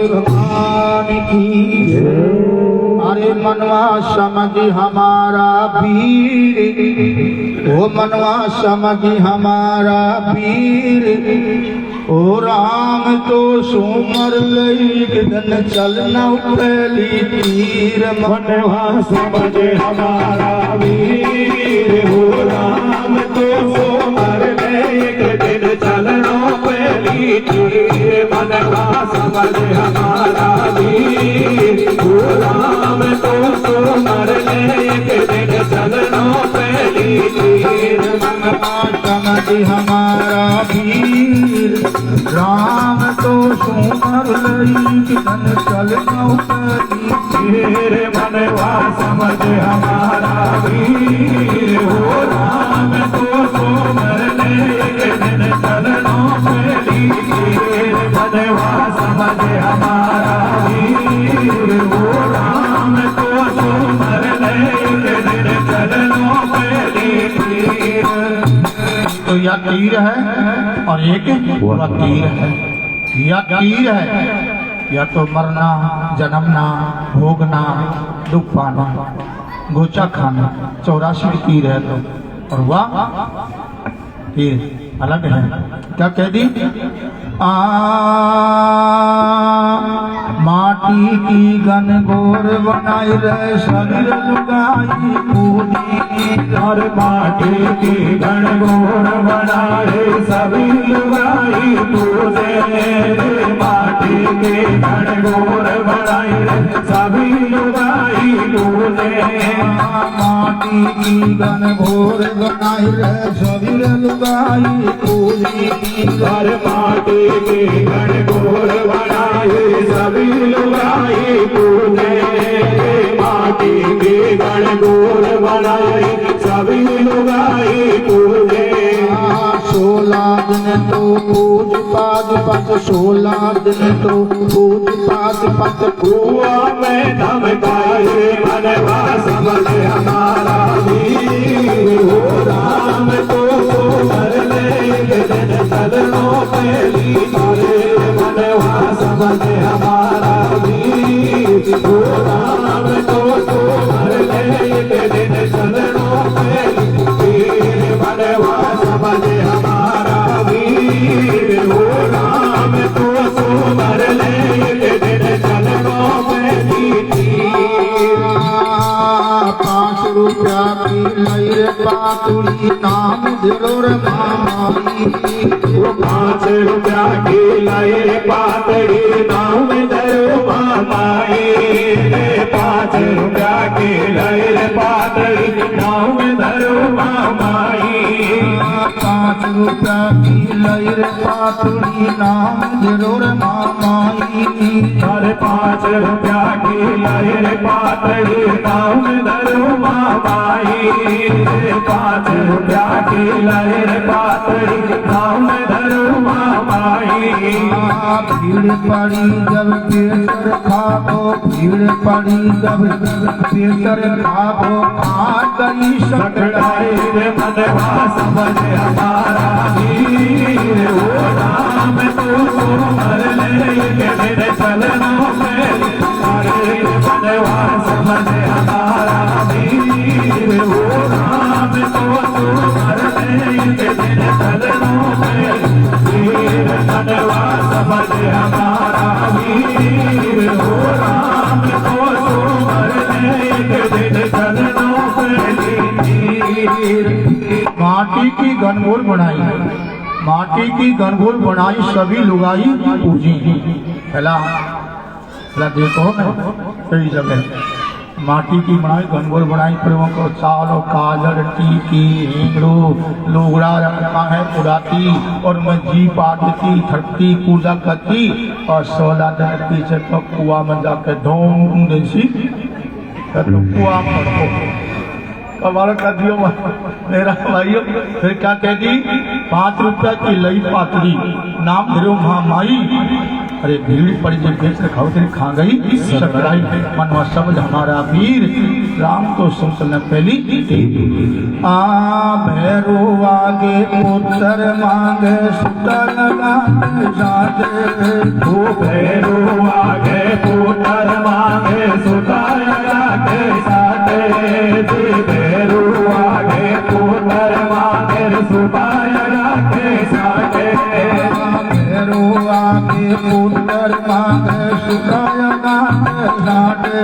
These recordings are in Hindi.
भगवान की जय। अरे मनवा समझ हमारा वीर, वो मनवा समझ हमारा वीर, ओ राम तो सुमर लई दिन चलना पहली तीर। मनवा समझ हमारा वीर, हो राम तो सुमर लई दिन चलना पहली तीर। मनवा समझ हमारा वीर, हो राम तो सुमर लई दिन चलना पहली तीर। मनवा समझ हमारा वीर, राम तो सुमर लई दिन चलना पहली तीर। मनवा समझ हमारा वीर, हो राम तो सुमर लई दिन चलना पहली तीर। मनवा समझ हमारा वीर, हो राम तो सुमर लई दिन चलना पहली तीर। तो यह तीर है और एक वह तीर है। यह तीर है या तो मरना, जन्मना, भोगना, दुख पाना, गोचा खाना, 84 तीर है। तो और वह तीर अलग है। क्या कह दी? माटी की गनगोर बनाई रे शरीर लुगाई पूरी। और माटी की गणगोर बनाए सभी लुगाई पूजे। माटी के गणगोर बनाए सभी लुगाई पूजे। माटी की गनगोर बनाई रे शरीर लुगाई पूरी। और माटी के गणगोर बनाए सभी लुगाई पूजे। माटी के गणगोर बनाए सभी लुगाई पूजे। 16 दिन तो पूज पाज पत, 16 दिन तो पूज पाज पत। कुआ में धमकाए मनवा समझ हमारा वीर, हो राम तो सुमर लई दिन चलना पहली तीर। मनवा समझ हमारा वीर, हो राम तो सुमर लई दिन चलना पहली तीर। मनवा समझ हमारा वीर, हो राम तो सुमर लई दिन चलना पहली तीर। 5 रुपया की लई पातुली नाम जरूर मामाई। वो 5 रुपया की लई पातड़ी नाम धरो मामाई। 5 रुपया की लई पातड़ी नाम धरो मामाई। 5 रुपया की लई पातुली नाम जरूर मामाई। अरे 5 रुपया की लई पातड़ी नाम धरो मामाई। 5 रुपया की लई पातड़ी नाम धरो मामाई। भीड़ पड़ी जब केसर खाबो, भीड़ पड़ी जब केसर खाबो, आ गई सकड़ाई रे मनवा समझ हमारा वीर, हो राम तो सुमर लई दिन चलना पहली तीर। मनवा समझ हमारा वीर, हो राम तो सुमर लई दिन चलना पहली तीर। मनवा समझ हमारा वीर, हो राम तो सुमर लई दिन चलना पहली तीर। माटी की गनगोर बनाई, माटी की गनगोर बनाई सभी लुगाई पूजी। पहला देखो ना कई जगह माटी की बनाई गनगोर बनाई, प्रभु को चावल काजल टीकी हिंगड़ो लोगड़ा रखा है पुराती और मैं जी पाती थकती पूजा करती। और 16 दिन पीछे तो कुआ में जाके धोम देसी कुआ में कमाल कर दियो मेरा भाइयों। फिर क्या कह दी? 5 रुपया की लई पातरी नाम धरो महामाई। अरे भीड़ पड़ी जब बेच खाओ तेरी खा गई सकड़ाई। मनवा समझ हमारा वीर, राम तो सुन पहली आ भैरो आगे पुत्र मांगे सुता लगा साजे। भैरो आगे पुत्र मांगे सुताया गाते साटे।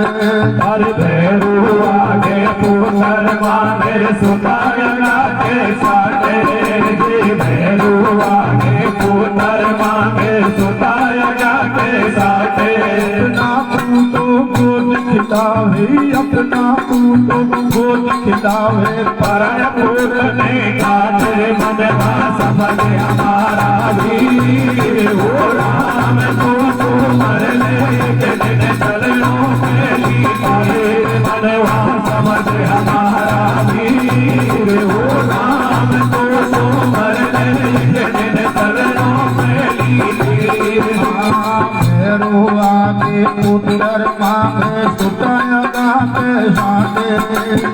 हरि भैरू आगे पुत्र मांगे सुताया के साटे। जी भैरू आगे पुत्र मांगे सुताया के साटे। अपना पूतो गोद खिलावे, अपना पूतो गोद खिलावे, परम पूत ने काटे मनवा समझ हमारा वीर। ओ राम को मर ले के दिन चरणों में लीजिए। मनवा समझ हमारा वीर। ओ राम को मर ले के दिन चरणों में लीजिए। भैरू आगे पुत्र मांगे सुताया गाते साटे।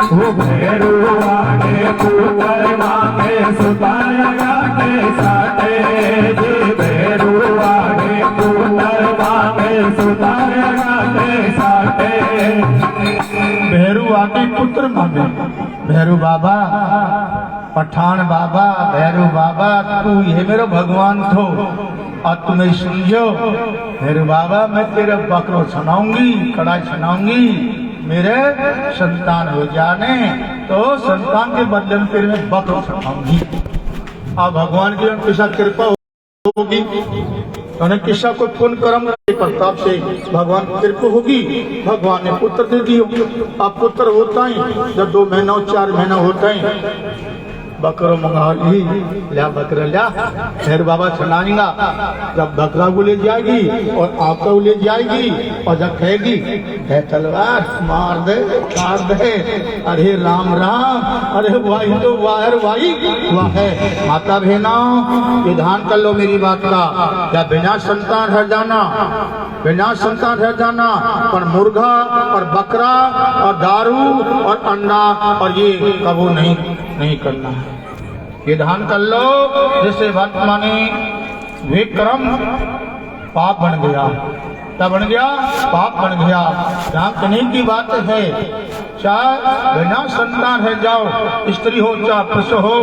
ओ भैरू आगे पुत्र मांगे सुताया के साटे। जी भैरू आगे पुत्र मांगे सुताया के साटे। भैरू आगे पुत्र मांगे। भैरू बाबा, पठान बाबा, भैरू बाबा, तू ये मेरा भगवान थो और तुम्हें समझो। भैरू बाबा, मैं तेरा बकरो सुनाऊंगी, कड़ाई सुनाऊंगी, मेरे संतान हो जाने तो संतान के बदले में तेरे में बकरो सुनाऊंगी। अब भगवान की किसा कृपा होगी, उन्हें किसा को पुण्य कर्म के प्रताप से भगवान की कृपा होगी। भगवान ने पुत्र दे दियो। अब पुत्र होता ही जब 2 महीना 4 महीना होता ही बकरो मंगा ली, लिया बकरा लिया। फिर बाबा सुनाएगा, जब बकरा को ले जाएगी और आपका को ले जाएगी और जब कहेगी है तलवार मार दे काट दे। अरे राम राम, अरे वाही तो वाहर वाही वाह है। माता बहनों, ये ध्यान कर लो मेरी बात का। क्या बिना संतान रह जाना, बिना संतान रह जाना, पर मुर्गा और बकरा और दारू और अंडा और ये कबूल नहीं करना है। ये ध्यान कर लो। जैसे वर्तमाने विक्रम पाप बन गया, क्या बन गया? पाप बन गया। ध्यान करने की बात है। चाहे बिना संतान रह जाओ, स्त्री हो चाहे पुरुष हो,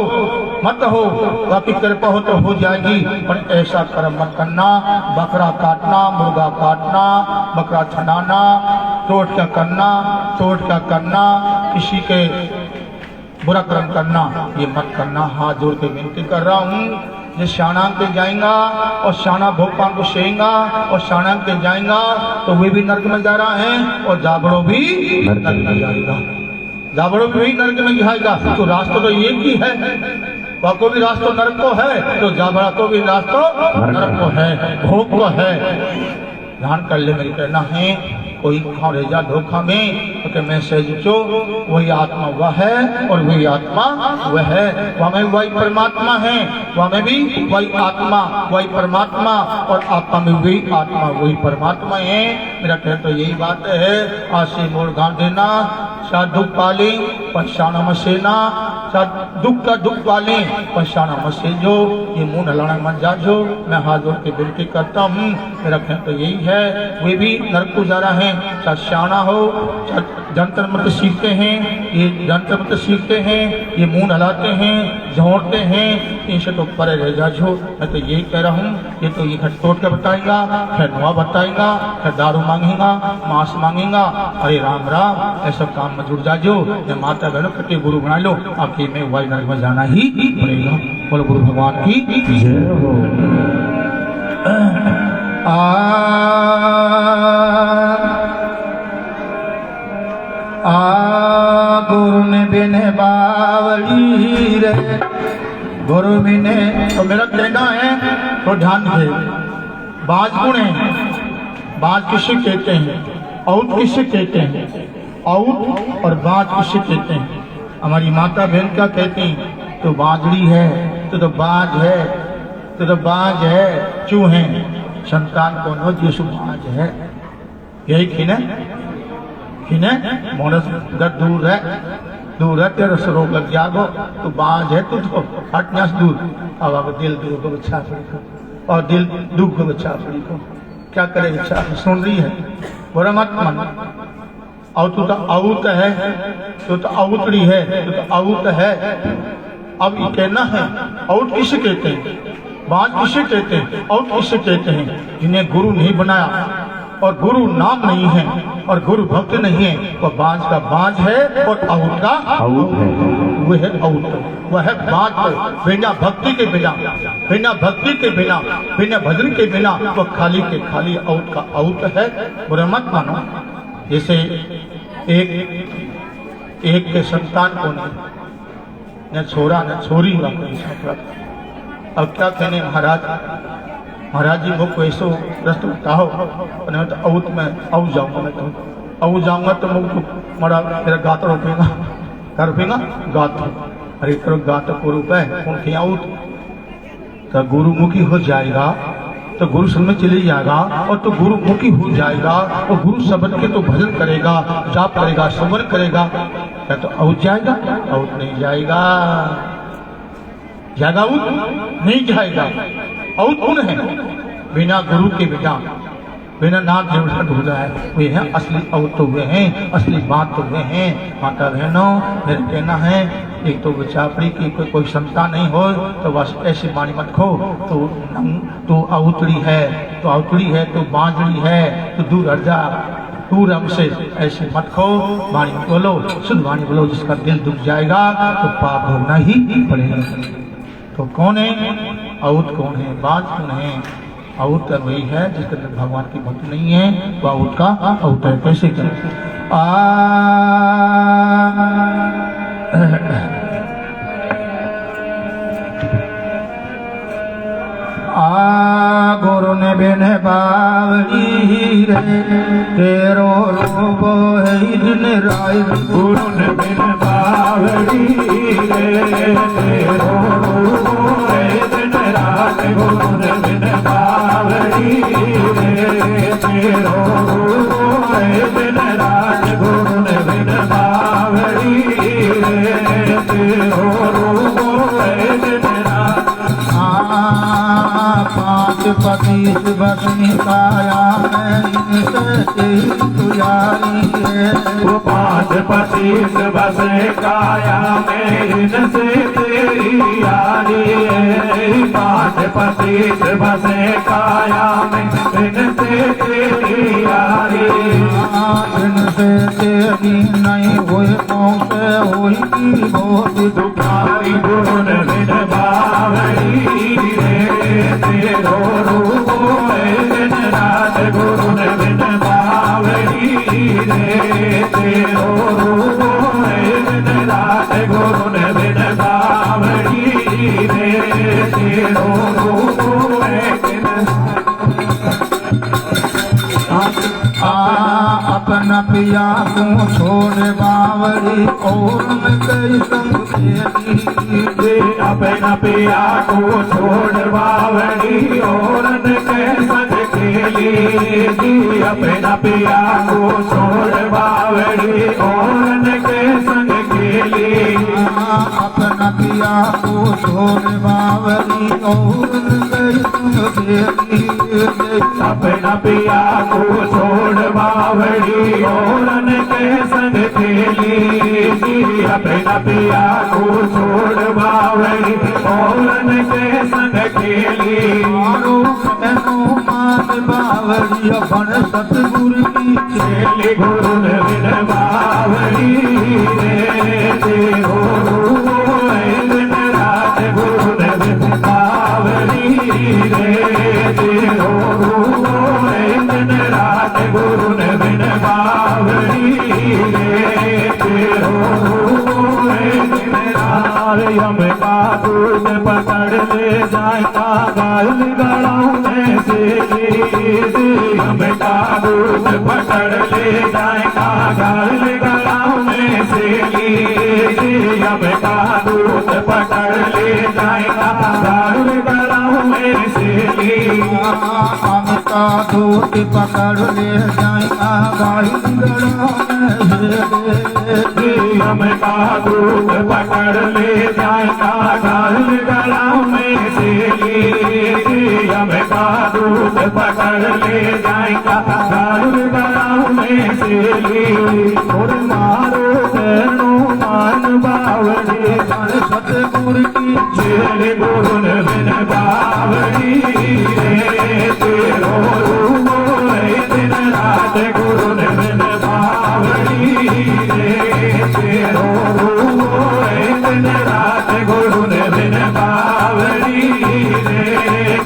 मत हो, बाकी कृपा हो तो हो जाएगी, पर ऐसा कर्म मत करना। बकरा काटना, मुर्गा काटना, बकरा छनाना, चोट क्या करना, चोट क्या करना, किसी के बुरा कर्म करना, ये मत करना। हाथ जोड़ के विनती कर रहा हूँ। जो शानांग के जाएगा और शाना भोपाल को सेगा और शानांग के जाएगा तो वे भी नर्क में जा रहा है और जाबड़ो भी नर्क में जाएगा। जाबड़ो भी नर्क में जाएगा। तो रास्ता तो एक ही है, वह को भी रास्ता नर्क को है, तो जाबड़ा को भी रास्ता नर्क को है, भोग को है। ध्यान कर ले, मेरी कहना है। कोई खा रह जा धोखा में तो मैसेज जो वही आत्मा वह है और वही आत्मा वह है। वह में वही परमात्मा है, वह में भी वही आत्मा वही परमात्मा और आत्मा में वही आत्मा वही परमात्मा है। मेरा कहना तो यही बात है। आज से मोड़ गांठ देना, शायद दुख पाले पछाना मसेना, शायद दुख का दुख पाले पछाना मसे जो, ये मुंह नलाना मत जा जो। मैं हाथ जोड़ के विनती करता हूँ। मेरा कहना तो यही है। वे भी नरक को जा रहा है, चाहे शाना हो, चाहे जंतर मंत्र सीखते हैं, ये जंतर मंत्र सीखते हैं, ये मुंह हलाते हैं, झोंकते हैं, इनसे तो परे रह जा जो। मैं तो यही कह रहा हूँ। ये तो ये घट तोड़ के बताएगा, फिर नुआ बताएगा, फिर दारू मांगेगा, मांस मांगेगा। अरे राम राम, ऐसा काम में जुड़ जा जो। मैं माता बहनों के गुरु बना लो, आपकी में वाई नरक में जाना ही पड़ेगा। बोलो गुरु भगवान की जय हो। गुरु ने बिने बावली रे, गुरु बिने। तो मेरा कहना है तो ध्यान दे। बाज गुण है, बाज किसे कहते हैं, औत किसे कहते हैं, औत और बाज किसे कहते हैं। हमारी माता बहन क्या कहती हैं, तो बाजड़ी है, तो बाज है, तो बाज है, चूहे संतान को नो यीशु बाज है। यही खिने खिने मोनस दूर है तेरे से रोग लग जागो, तू बाज है, तू तो हटना दूर। अब दिल दूर को बच्चा को और दिल दुख को बच्चा को क्या करे बच्चा सुन रही है, बुरा मत मन। और तू तो औत है, तू तो औतड़ी है, तू तो औत है। अब ये कहना है औत किसे कहते हैं, बाज किसे कहते हैं और किसे कहते हैं? जिन्हें गुरु नहीं बनाया और गुरु नाम नहीं है और गुरु भक्त नहीं है, वह बाज का बाज है और आउट का आउट है। वह है आउट, वह है बाज को बिना भक्ति के बिना, बिना भक्ति के बिना, बिना भजन के बिना वह खाली के खाली आउट का आउट है। बुरा मत मानो। जैसे एक के संतान को न छोरा न छोरी हुआ कोई। अब क्या कहने महाराज जी मुझको ऐसो रस्त बताओ, मैं तो आउट में आउ जाऊंगा, मैं तो आउ जाऊंगा तो मुझको मरा मेरा गाता रोकेगा, क्या रोकेगा? गाता। अरे करो गाता को रूप है कौन के आउट तो गुरुमुखी हो जाएगा, तो गुरु संग में चले जाएगा और तो गुरुमुखी हो जाएगा और गुरु शब्द के तो भजन करेगा, जाप करेगा, स्मरण करेगा, क्या तो आउट जाएगा? आउट नहीं जाएगा। जाएगा आउट नहीं जाएगा। आउट कौन है? बिना गुरु के बिना नाम देवता ढूंढा है, वे हैं असली आउट तो हुए हैं, असली बात तो हुए हैं। माता बहनों मेरा कहना है, एक तो बेचापड़ी की कोई क्षमता नहीं हो तो बस ऐसी वाणी मत खो, तो आउतड़ी है, तो आउतड़ी है, तो बांझड़ी है, तो दूर हट जा, दूर हमसे ऐसी मत खो। वाणी बोलो, शुद्ध वाणी बोलो, जिसका दिल दुख जाएगा तो पाप भोगना ही पड़ेगा। तो कौन है आउट? कौन है बाज? कौन है आउट? वही है जिसके अंदर भगवान की भक्ति नहीं है, वह आउट का आउट है। कैसे करें? गुरु ने बिन बावड़ी रे तेरो रूप है दिन राय। गुरु ने बिन बावड़ी रे तेरो रूप है दिन रात। गुरु ने बिन बावड़ी रे तेरो रूप है दिन रात। गुरु ने बिन बावड़ी रे तेरो रूप है दिन रात। पांच पतीस बसनी काया तुजारी है। वो पांच पतीस बसे काया में इनसे तेरी यारी है। पांच पतीस बसे काया में इनसे तेरी यारी। इनसे तेरी नहीं हुई से हुई की बहुत दुखारी। गुरु ने बिन बावड़ी रे तेरो रूप है दिन रात। गुरु ने बिन बावड़ी रे तेरो रूप है दिन रात। गुरु ने बिन बावड़ी रे तेरो रूप है दिन अपना पिया को छोड़ बावड़ी और मैं कई संग तेरी। अपना पिया को छोड़ बावड़ी और के संग खेली। अपना पिया को छोड़ बावड़ी और के संग खेली। अपना पिया को छोड़ बावड़ी और कई संग तेरी। अपना पिया को छोड़ बावड़ी और के संग खेली। अपना पिया को छोड़ बावड़ी और के संग खेली। मान बावड़ी अपन सतगुरु की खेली। गुरु ने बिन बावड़ी रे तेरो रूप है दिन रात। गुरु ने बिन बावड़ी रे तेरो रूप है दिन रात। गुरु ने बिन बावड़ी रे तेरो रूप है दिन रात। यम का दूध पकड़ ले जाएगा गाल गड़ाऊ में से। यम का दूध पकड़ ले जाएगा गाल गड़ाऊ में से। यम का दूध पकड़ ले जाएगा गाल गड़ाऊ में से। हम का दूध पकड़ ले जाएगा गाल गड़ाऊ में से। हम का दूध पकड़ ले जाएगा गाल गड़ाऊ में से। हम का दूध पकड़ ले जाएगा गाल गड़ाऊ में से। और मारो बहनों मान बावड़ी सतगुरु की। गुरु ने बिन बावड़ी रे तेरो रूप मोहे दिन रात गुरु ने बिन बावड़ी रे तेरो रूप मोहे दिन रात गुरु ने बिन बावड़ी रे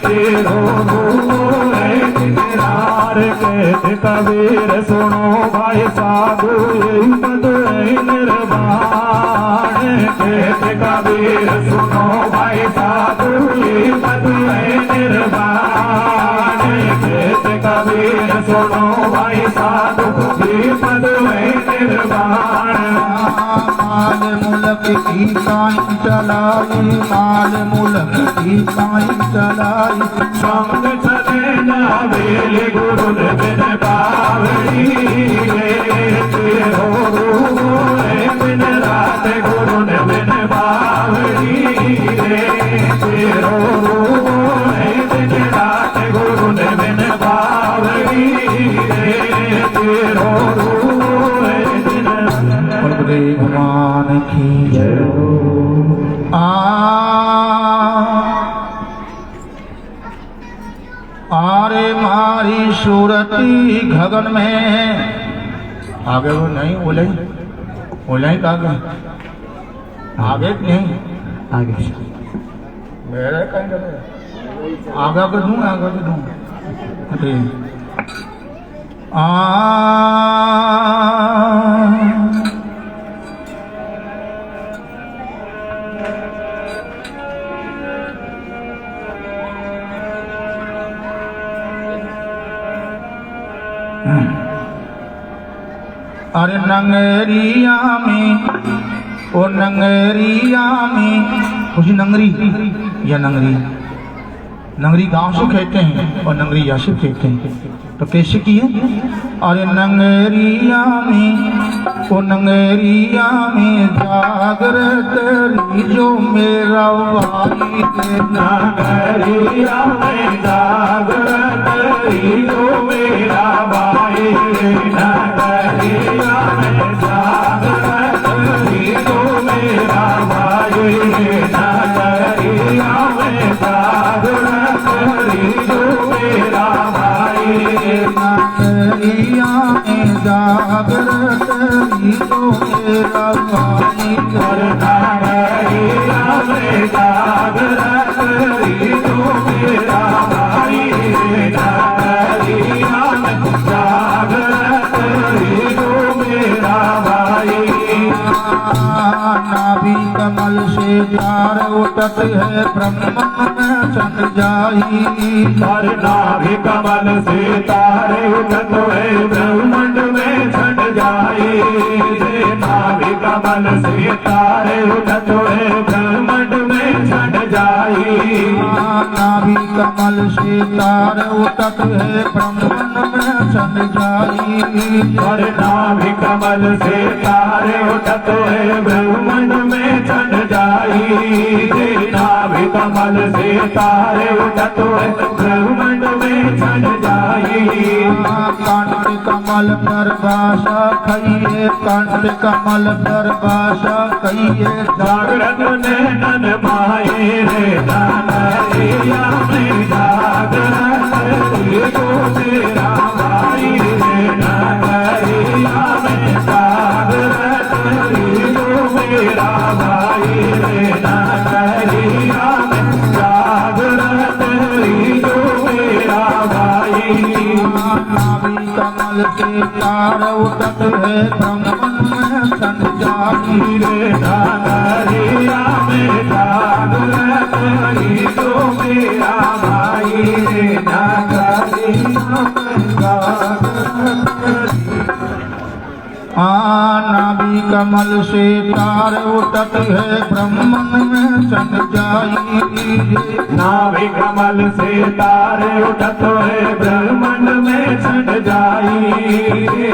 तेरो रूप मोहे दिन रात कहते कबीर सुनो भाई साधु यही पद निर्वाण कहते कबीर सुनो भाई साधु यही पद निर्वाण कहते कबीर सुनो भाई साधु यही पद निर्वाण माल मुलक की काई चलाई माल मुलक की काई चलाई संग चले ना वेल गुरु ने बिन बावड़ी रे तेरो रूप मोहे दिन रात गुरु ने बिन बावड़ी रे तेरो रूप मोहे दिन रात गुरु ने बिन बावड़ी रे तेरो रूप मोहे दिन बलदेव भगवान की जय आरे मारी सूरती गगन में आगे वो नहीं बोले आगे आगे नहीं आगे मेरे कहीं आगे को दूं आगे को दूं अरे अरे नंगरिया में ओ नंगरिया में कुछ नंगरी या नंगरी गांव से कहते हैं और नंगरी या से कहते हैं तो कैसे की है अरे नंगरिया में ओ नंगरिया में जागृत जो मेरा भाई नगरिया में जागृत जो मेरा भाई नगरिया में जागृत जो मेरा भाई नगरिया में जागृत जो मेरा भाई नगरिया में जागृत जो मेरा भाई नगरिया में जागृत जो मेरा भाई नगरिया में जागृत जो मेरा भाई नाभि कमल से जार उठत है ब्रह्म में चढ़ जाई पर नाभि कमल से तारे उठत है ब्रह्मांड में छट जाई नाभि कमल से तारे उठत है ब्रह्मांड में छट जाई नाभि कमल से तार उठत है ब्रह्मांड में चढ़ जाई पर नाभि कमल से तारे उठत है ब्रह्मांड में छट जाई नाभि कमल से तारे उठत है ब्रह्मांड में छट जाई कंठ कमल पर भाषा कहिए कंठ कमल पर भाषा कहिए जागृत नैनन माए रे नगरिया में जागृत जो तेरा भाई रे नगरिया में जागृत जो मेरा भाई रे नगरिया में जागृत जो मेरा भाई नाभि कमल के तार उठत है ब्रह्मांड में चढ़ जाई रे नगरिया में जागृत जो मेरा भाई रे नगरिया में जागृत नाभि कमल से तार उठत है ब्रह्मांड में चढ़ जाई नाभि कमल से तारे उठत है ब्रह्मांड में छट जाई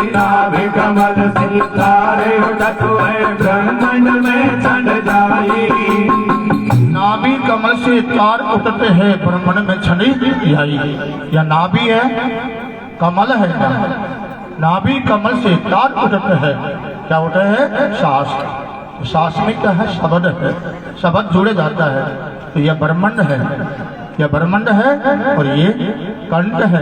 नाभि कमल से तारे उठत है ब्रह्मांड में छट जाई नाभि कमल से तार उठते हैं ब्रह्मांड में छड़ी जाई या नाभि है कमल है ना नाभि कमल से तार उठते हैं क्या उठे है सांस सांस में क्या है शब्द है शब्द जोड़े जाता है तो यह ब्रह्मांड है यह ब्रह्मांड है और ये कंठ है।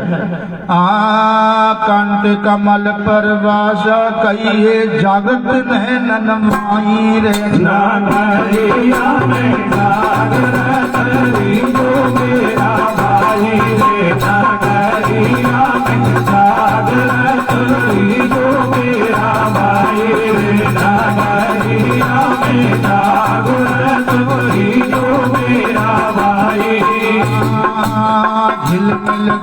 कंठ कमल पर वास कहिए जगत नैनन माई रे नागरिया में जागरत जो मेरा भाई रे नागरिया में जागरत जो मेरा भाई रे नागरिया में जागरत जो मेरा भाई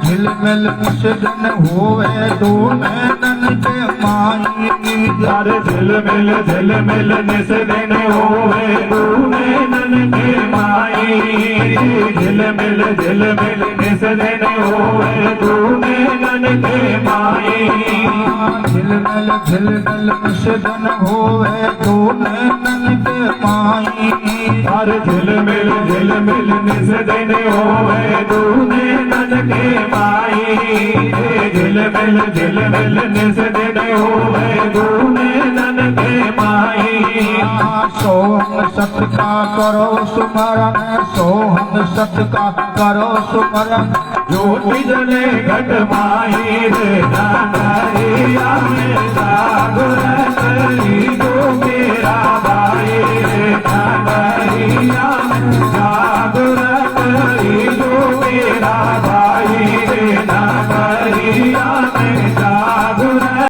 झिलमिल मिश्रण होवे दो नैनन के माई यार झिलमिल निसरन होवे दो नैनन के माई झिलमिल निसरन होवे दो नैनन के माई झिलमिल मिश्रण होवे दो नैनन के माई यार झिलमिल निसरन होवे दो नैनन के माई झिलमिल निसरन होवे दो नैनन के माई सोहम सत का करो सुमरन सोहम सत का करो सुमरन ज्योति जले घट माई रे नागरिया में जागरत जो